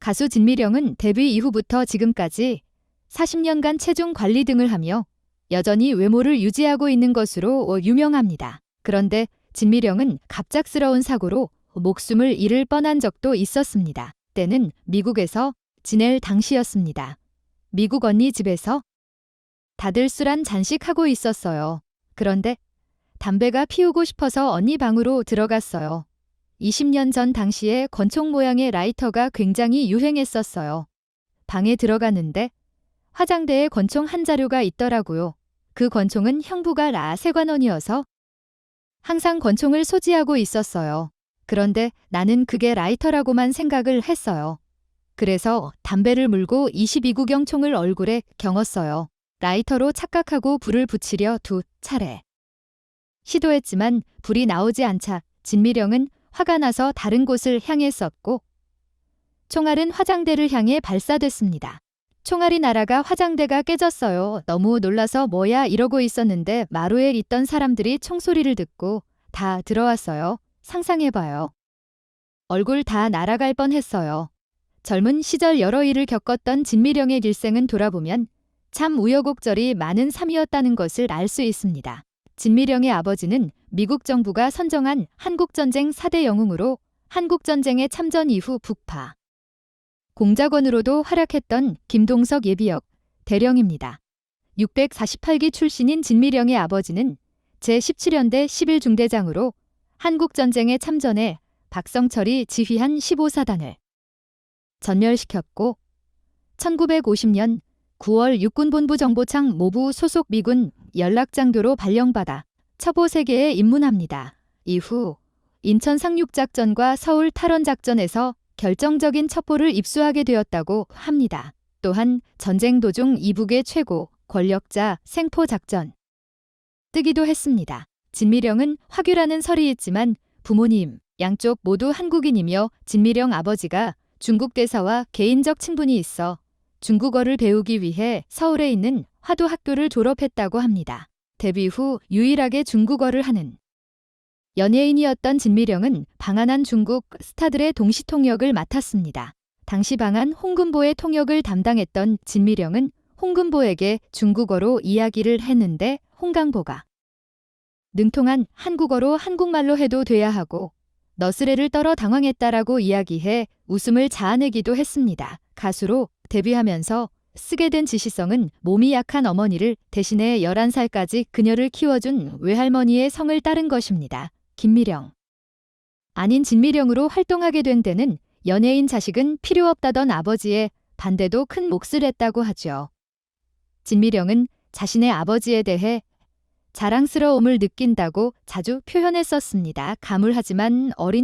가수 진미령은 데뷔 이후부터 지금까지 40년간 체중 관리 등을 하며 여전히 외모를 유지하고 있는 것으로 유명합니다. 그런데 진미령은 갑작스러운 사고로 목숨을 잃을 뻔한 적도 있었습니다. 때는 미국에서 지낼 당시였습니다. 미국 언니 집에서 다들 술 한 잔씩 하고 있었어요. 그런데 담배가 피우고 싶어서 언니 방으로 들어갔어요. 20년 전 당시에 권총 모양의 라이터가 굉장히 유행했었어요. 방에 들어갔는데 화장대에 권총 한 자루가 있더라고요. 그 권총은 형부가 라세관원이어서 항상 권총을 소지하고 있었어요. 그런데 나는 그게 라이터라고만 생각을 했어요. 그래서 담배를 물고 22구경 총을 얼굴에 경었어요. 라이터로 착각하고 불을 붙이려 2차례 시도했지만 불이 나오지 않자 진미령은 화가 나서 다른 곳을 향했었고 총알은 화장대를 향해 발사됐습니다. 총알이 날아가 화장대가 깨졌어요. 너무 놀라서 뭐야 이러고 있었는데 마루에 있던 사람들이 총소리를 듣고 다 들어왔어요. 상상해봐요. 얼굴 다 날아갈 뻔했어요. 젊은 시절 여러 일을 겪었던 진미령의 일생은 돌아보면 참 우여곡절이 많은 삶이었다는 것을 알 수 있습니다. 진미령의 아버지는 미국 정부가 선정한 한국전쟁 4대 영웅으로 한국전쟁에 참전 이후 북파 공작원으로도 활약했던 김동석 예비역 대령입니다. 648기 출신인 진미령의 아버지는 제17연대 11중대장으로 한국전쟁에 참전해 박성철이 지휘한 15사단을 전멸시켰고 1950년 9월 육군본부 정보창 모부 소속 미군 연락장교로 발령받아 첩보세계에 입문합니다. 이후 인천 상륙작전과 서울 탈원작전에서 결정적인 첩보를 입수하게 되었다고 합니다. 또한 전쟁 도중 이북의 최고 권력자 생포작전 뜨기도 했습니다. 진미령은 화교라는 설이 있지만 부모님 양쪽 모두 한국인이며 진미령 아버지가 중국 대사와 개인적 친분이 있어 중국어를 배우기 위해 서울에 있는 화도학교를 졸업했다고 합니다. 데뷔 후 유일하게 중국어를 하는 연예인이었던 진미령은 방한한 중국 스타들의 동시 통역을 맡았습니다. 당시 방한 홍금보의 통역을 담당했던 진미령은 홍금보에게 중국어로 이야기를 했는데 홍강보가 능통한 한국어로 한국말로 해도 돼야 하고 너스레를 떨어 당황했다라고 이야기해 웃음을 자아내기도 했습니다. 가수로 데뷔하면서 쓰게 된 지시성은 몸이 약한 어머니를 대신해 11살까지 그녀를 키워준 외할머니의 성을 따른 것입니다. 김미령 아닌 진미령으로 활동하게 된 데는 연예인 자식은 필요 없다던 아버지의 반대도 큰 몫을 했다고 하죠. 진미령은 자신의 아버지에 대해 자랑스러움을 느낀다고 자주 표현했었습니다. 가물하지만 어린